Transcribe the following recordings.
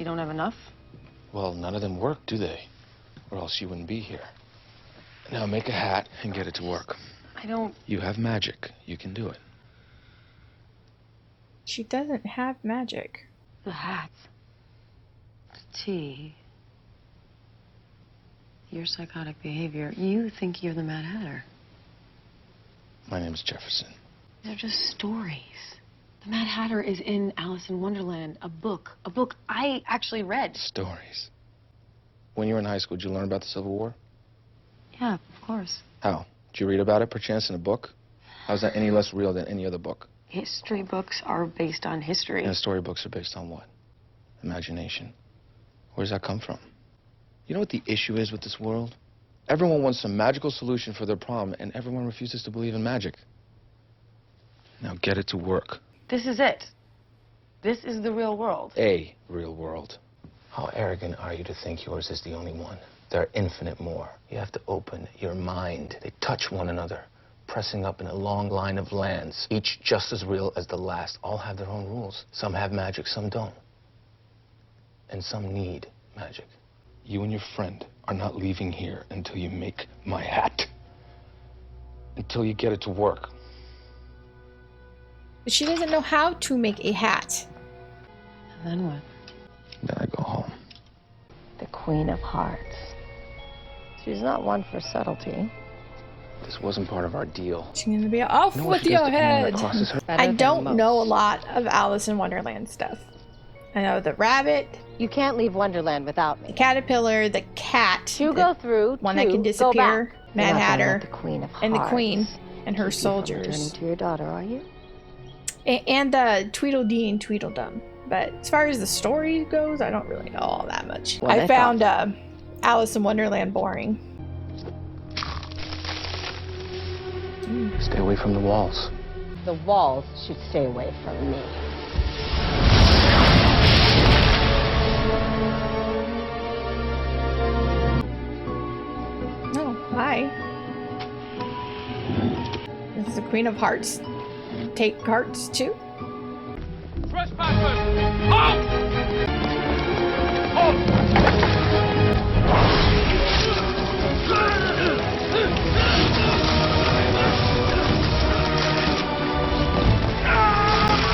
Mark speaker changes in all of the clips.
Speaker 1: You don't have enough?
Speaker 2: Well, none of them work, do they? Or else you wouldn't be here. Now make a hat and get it to work.
Speaker 1: I don't...
Speaker 2: You have magic. You can do it.
Speaker 3: She doesn't have magic.
Speaker 1: The hats. The tea. Your psychotic behavior. You think you're the Mad Hatter.
Speaker 2: My name's Jefferson.
Speaker 1: They're just stories. The Mad Hatter is in Alice in Wonderland, a book I actually read.
Speaker 2: Stories. When you were in high school, did you learn about the Civil War?
Speaker 1: Yeah, of course.
Speaker 2: How? Did you read about it, perchance, in a book? How's that any less real than any other book?
Speaker 1: History books are based on history.
Speaker 2: And storybooks are based on what? Imagination. Where does that come from? You know what the issue is with this world? Everyone wants some magical solution for their problem, and everyone refuses to believe in magic. Now get it to work.
Speaker 1: This is it. This is the real world.
Speaker 2: A real world. How arrogant are you to think yours is the only one? There are infinite more. You have to open your mind. They touch one another, pressing up in a long line of lands, each just as real as the last. All have their own rules. Some have magic, some don't. And some need magic. You and your friend are not leaving here until you make my hat. Until you get it to work.
Speaker 3: But she doesn't know how to make a hat.
Speaker 1: And then what?
Speaker 2: Then I go home.
Speaker 1: The Queen of Hearts. She's not one for subtlety.
Speaker 2: This wasn't part of our deal.
Speaker 3: She's gonna be off
Speaker 2: You know what
Speaker 3: with
Speaker 2: she does
Speaker 3: your
Speaker 2: to anyone
Speaker 3: head.
Speaker 2: that crosses her?
Speaker 3: I don't know a lot of Alice in Wonderland stuff. I know the rabbit,
Speaker 4: You can't leave Wonderland without
Speaker 3: the
Speaker 4: me.
Speaker 3: caterpillar, the cat,
Speaker 4: Two
Speaker 3: the
Speaker 4: go through,
Speaker 3: one
Speaker 4: two
Speaker 3: that can
Speaker 4: go
Speaker 3: disappear,
Speaker 4: back.
Speaker 3: Mad
Speaker 4: You're not gonna
Speaker 3: Hatter,
Speaker 4: let the Queen of
Speaker 3: and the
Speaker 4: Hearts
Speaker 3: Queen and her
Speaker 4: keep you from
Speaker 3: soldiers.
Speaker 4: returning to your daughter, are you?
Speaker 3: And Tweedledee and Tweedledum. But as far as the story goes, I don't really know all that much.
Speaker 4: Well,
Speaker 3: I
Speaker 4: I
Speaker 3: found Alice in Wonderland boring.
Speaker 2: Stay away from the walls.
Speaker 4: The walls should stay away from me.
Speaker 3: Oh, hi. This is the Queen of Hearts. Take hearts too?
Speaker 5: Trespassers! Halt! Halt!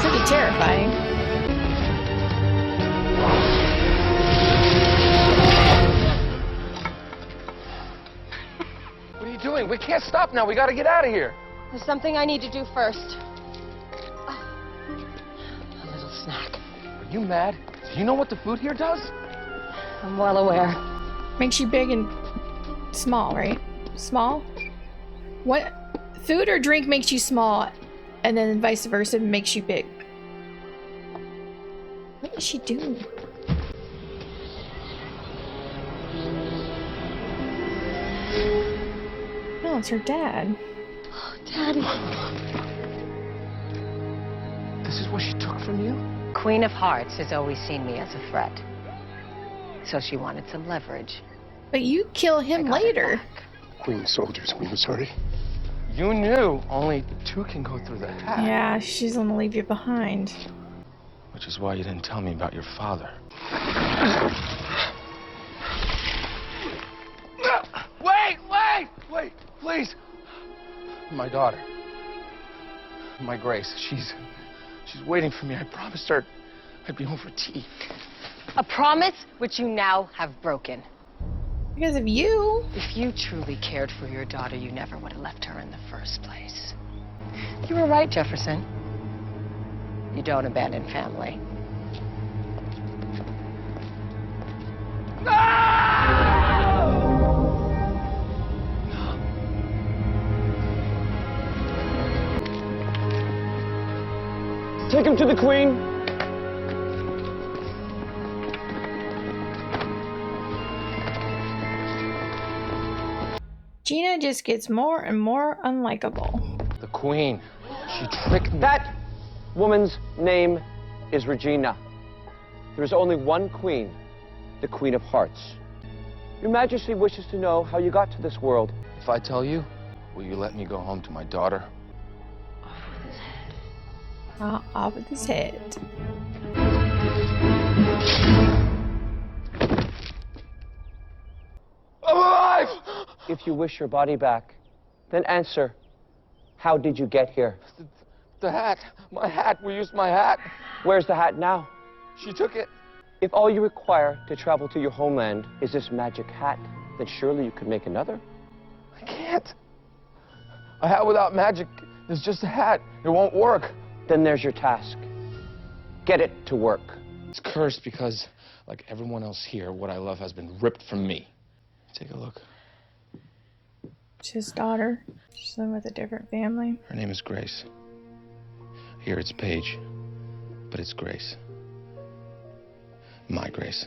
Speaker 3: Pretty terrifying.
Speaker 2: What are you doing? We can't stop now. We gotta get out of here.
Speaker 4: There's something I need to do first. A little snack.
Speaker 2: Are you mad? Do you know what the food here does?
Speaker 4: I'm well aware.
Speaker 3: Makes you big and small, right? Small? What? Food or drink makes you small, and then vice versa makes you big. What is she doing? No, it's her dad.
Speaker 4: Daddy.
Speaker 2: This is what she took from you?
Speaker 4: Queen of Hearts has always seen me as a threat. So she wanted to leverage.
Speaker 3: But you kill him
Speaker 4: I got it
Speaker 3: later.
Speaker 4: back.
Speaker 6: Queen soldiers, we were sorry.
Speaker 2: You knew only two can go through the hat.
Speaker 3: Yeah, she's gonna leave you behind.
Speaker 2: Which is why you didn't tell me about your father. Wait, please. My daughter. My Grace, she's waiting for me. I promised her I'd be home for tea.
Speaker 4: A promise which you now have broken.
Speaker 3: Because of you.
Speaker 4: If you truly cared for your daughter, you never would have left her in the first place. You were right, Jefferson. You don't abandon family.
Speaker 5: Take him to the Queen.
Speaker 3: Gina just gets more and more unlikable.
Speaker 2: The Queen. She tricked me.
Speaker 7: That woman's name is Regina. There is only one queen, the Queen of Hearts. Your Majesty wishes to know how you got to this world.
Speaker 2: If I tell you, will you let me go home to my daughter?
Speaker 3: Off with his head.
Speaker 7: If you wish your body back, then answer, how did you get here?
Speaker 2: The hat. My hat. We used my hat.
Speaker 7: Where's the hat now?
Speaker 2: She took it.
Speaker 7: If all you require to travel to your homeland is this magic hat, then surely you could make another.
Speaker 2: I can't. A hat without magic is just a hat. It won't work.
Speaker 7: Then there's your task. Get it to work.
Speaker 2: It's cursed because, like everyone else here, what I love has been ripped from me. Take a look.
Speaker 3: It's his daughter. She's living with a different family.
Speaker 2: Her name is Grace. Here it's Paige, but it's Grace. My Grace.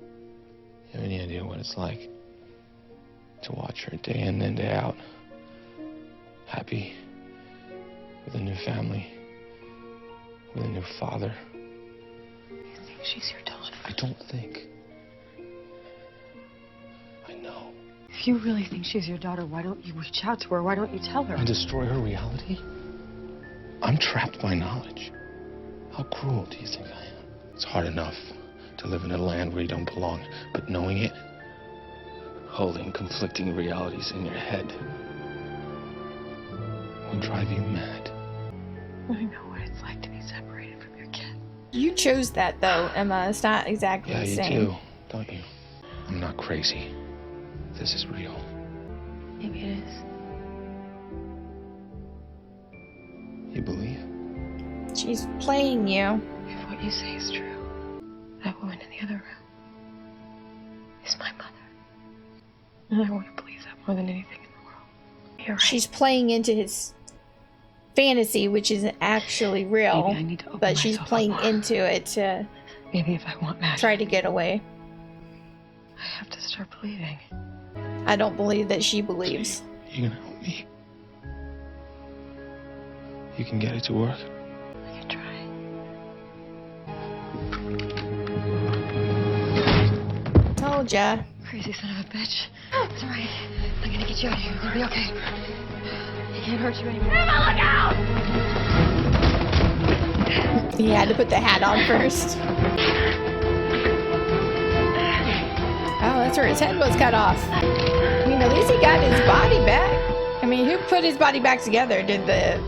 Speaker 2: You have any idea what it's like to watch her day in and day out, happy, with a new family, with a new father?
Speaker 1: You think she's your daughter?
Speaker 2: I don't think. I know.
Speaker 1: If you really think she's your daughter, why don't you reach out to her? Why don't you tell her?
Speaker 2: And destroy her reality? I'm trapped by knowledge. How cruel do you think I am? It's hard enough to live in a land where you don't belong, but knowing it, holding conflicting realities in your head, will drive you mad.
Speaker 1: I know what it's like to be separated from your kid.
Speaker 3: You chose that though, Emma. It's not exactly
Speaker 2: Yeah,
Speaker 3: the
Speaker 2: you
Speaker 3: same.
Speaker 2: do, don't you? I'm not crazy. This is real.
Speaker 1: Maybe it is.
Speaker 2: You believe?
Speaker 3: She's playing you.
Speaker 1: If what you say is true, that woman in the other room is my mother. And I want to believe that more than anything in the world. You're right.
Speaker 3: She's playing into his fantasy, which isn't actually real.
Speaker 1: Maybe I need to open
Speaker 3: But she's
Speaker 1: myself up
Speaker 3: playing
Speaker 1: more.
Speaker 3: into it to
Speaker 1: Maybe if I want magic,
Speaker 3: try to get away.
Speaker 1: I have to start believing.
Speaker 3: I don't believe that she believes.
Speaker 2: You can help me. You can get it to work.
Speaker 1: I can try.
Speaker 3: Told ya.
Speaker 1: Crazy son of a bitch. It's alright. I'm gonna get you out of here. It'll be okay. He can't hurt you anymore. Look out!
Speaker 3: He had to put the hat on first. Oh, that's where his head was cut off. I mean, at least he got his body back. I mean, who put his body back together? Did the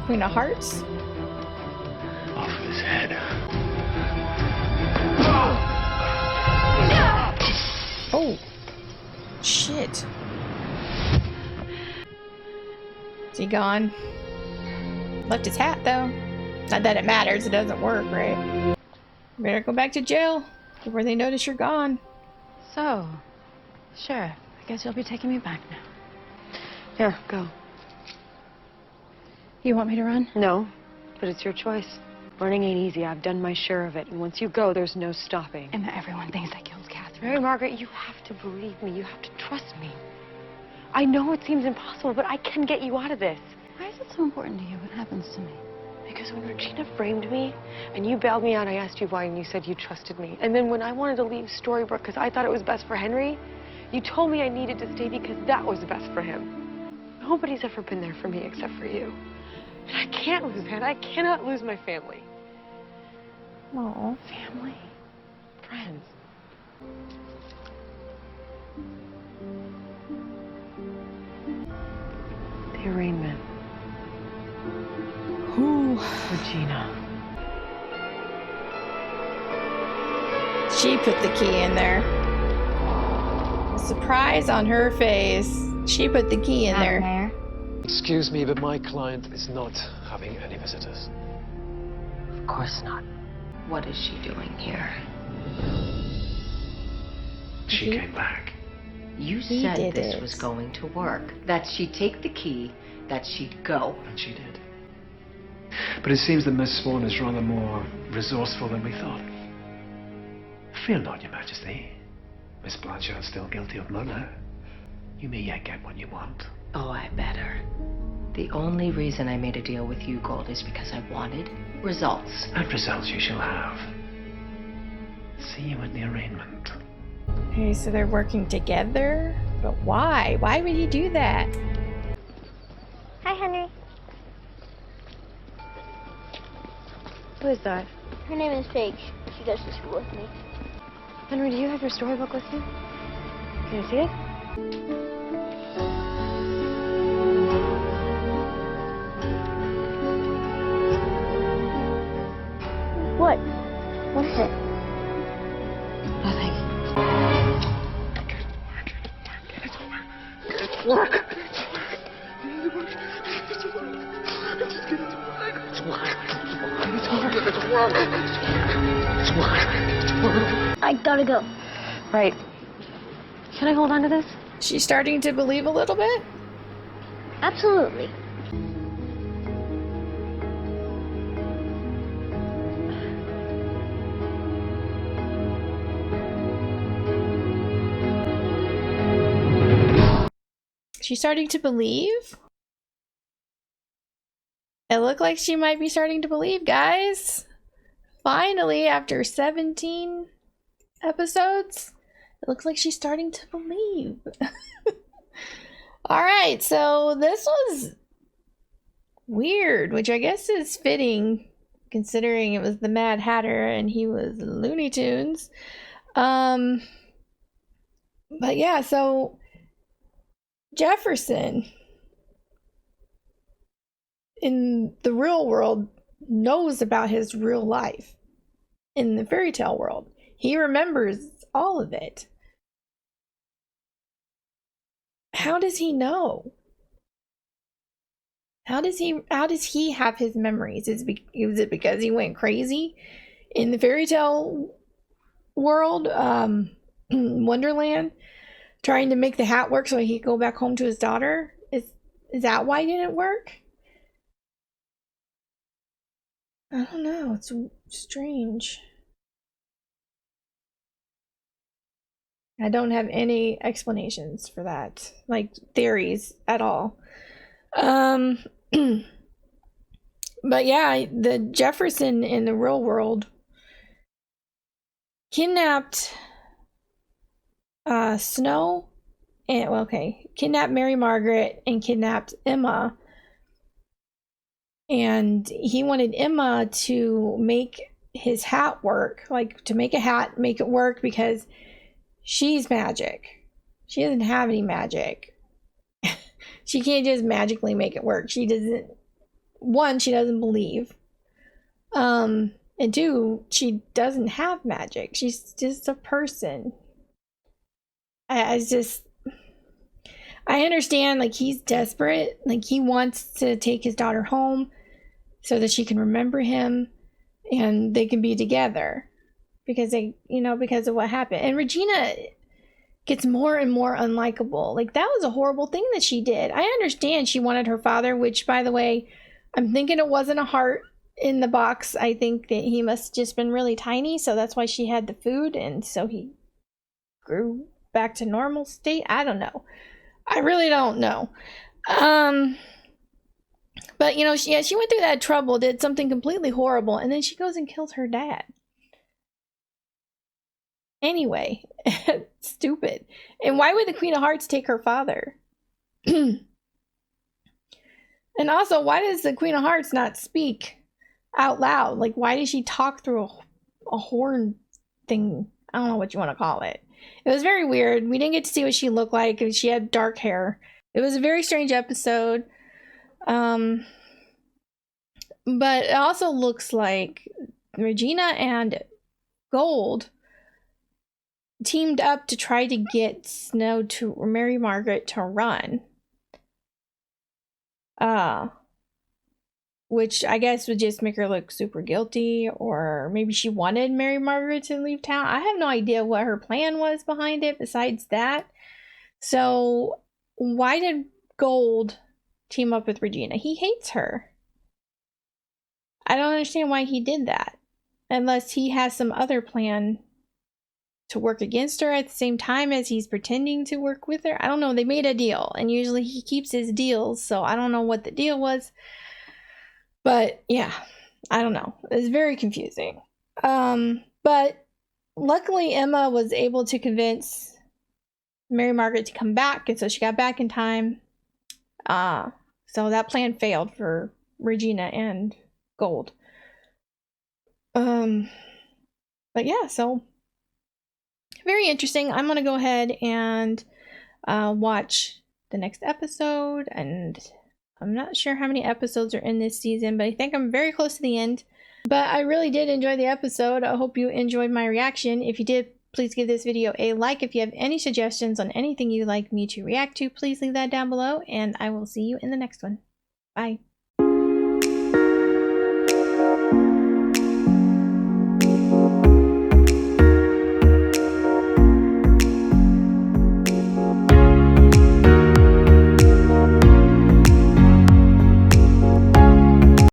Speaker 3: Queen of Hearts?
Speaker 2: Off his head.
Speaker 3: Oh. Shit. Is he gone? Left his hat, though. Not that it matters. It doesn't work, right? Better go back to jail before they notice you're gone.
Speaker 1: So, sure. I guess you'll be taking me back now. Here, go.
Speaker 4: You want me to run?
Speaker 1: No, but it's your choice. Running ain't easy. I've done my share of it. And once you go, there's no stopping.
Speaker 4: Emma, everyone thinks I killed Catherine.
Speaker 1: Mary Margaret, you have to believe me. You have to trust me. I know it seems impossible, but I can get you out of this.
Speaker 4: Why is it so important to you what happens to me?
Speaker 1: Because when Regina framed me and you bailed me out, I asked you why and you said you trusted me. And then when I wanted to leave Storybrooke because I thought it was best for Henry, you told me I needed to stay because that was best for him. Nobody's ever been there for me except for you. And I can't lose that. I cannot lose my family.
Speaker 3: Aw.
Speaker 1: Family? Friends. The arraignment.
Speaker 3: Ooh.
Speaker 1: Regina.
Speaker 3: She put the key in there. A surprise on her face. She put the key in there.
Speaker 4: Mayor.
Speaker 5: Excuse me, but my client is not having any visitors.
Speaker 1: Of course not.
Speaker 4: What is she doing here?
Speaker 5: She came back.
Speaker 4: You
Speaker 3: He
Speaker 4: said
Speaker 3: did
Speaker 4: this
Speaker 3: it.
Speaker 4: was going to work. That she'd take the key, that she'd go.
Speaker 5: And she did. But it seems that Miss Swan is rather more resourceful than we thought. Fear not, Your Majesty. Miss Blanchard's still guilty of murder. You may yet get what you want.
Speaker 4: Oh, I better. The only reason I made a deal with you, Gold, is because I wanted results.
Speaker 5: And results you shall have. See you at the arraignment.
Speaker 3: Okay, so they're working together? But why? Why would he do that?
Speaker 8: Hi, Henry.
Speaker 1: Who is that?
Speaker 8: Her name is Paige. She goes to school with me.
Speaker 1: Henry, do you have your storybook with you? Can I see it?
Speaker 6: work.
Speaker 8: I gotta go.
Speaker 1: Right. Can I hold on to this?
Speaker 3: She's starting to believe a little bit.
Speaker 8: Absolutely.
Speaker 3: She's starting to believe. It looked like she might be starting to believe, guys. Finally, after 17 episodes, it looks like she's starting to believe. Alright, so this was weird, which I guess is fitting considering it was the Mad Hatter and he was Looney Tunes. But yeah, so Jefferson in the real world knows about his real life. In the fairy tale world, he remembers all of it. How does he know? How does he have his memories? Is it because he went crazy in the fairy tale world, Wonderland, trying to make the hat work so he could go back home to his daughter? Is that why it didn't work? I don't know. It's strange. I don't have any explanations for that, like theories at all. But yeah, the Jefferson in the real world kidnapped Snow and kidnapped Mary Margaret and kidnapped Emma. And he wanted Emma to make his hat work, like to make a hat, make it work because she's magic. She doesn't have any magic. She can't just magically make it work. She doesn't believe. And two, she doesn't have magic. She's just a person. I understand, like, he's desperate. Like, he wants to take his daughter home so that she can remember him and they can be together because because of what happened. And Regina gets more and more unlikable. Like, that was a horrible thing that she did. I understand she wanted her father, which, by the way, I'm thinking it wasn't a heart in the box. I think that he must have just been really tiny, so that's why she had the food, and so he grew back to normal state. I don't know. I really don't know. But, she went through that trouble, did something completely horrible, and then she goes and kills her dad. Anyway, stupid. And why would the Queen of Hearts take her father? And also, why does the Queen of Hearts not speak out loud? Like, why does she talk through a horn thing? I don't know what you want to call it. It was very weird. We didn't get to see what she looked like, and she had dark hair. It was a very strange episode. But it also looks like Regina and Gold teamed up to try to get Snow to Mary Margaret to run. Which I guess would just make her look super guilty, or maybe she wanted Mary Margaret to leave town. I have no idea what her plan was behind it besides that. So why did Gold team up with Regina? He hates her. I don't understand why he did that. Unless he has some other plan to work against her at the same time as he's pretending to work with her. I don't know. They made a deal, and usually he keeps his deals, so I don't know what the deal was. But yeah, I don't know. It's very confusing. But luckily Emma was able to convince Mary Margaret to come back, and so she got back in time. So that plan failed for Regina and Gold. But yeah, so very interesting. I'm gonna go ahead and watch the next episode, and I'm not sure how many episodes are in this season, but I think I'm very close to the end. But I really did enjoy the episode. I hope you enjoyed my reaction. If you did, Please give this video a like. If you have any suggestions on anything you'd like me to react to, please leave that down below, and I will see you in the next one. Bye.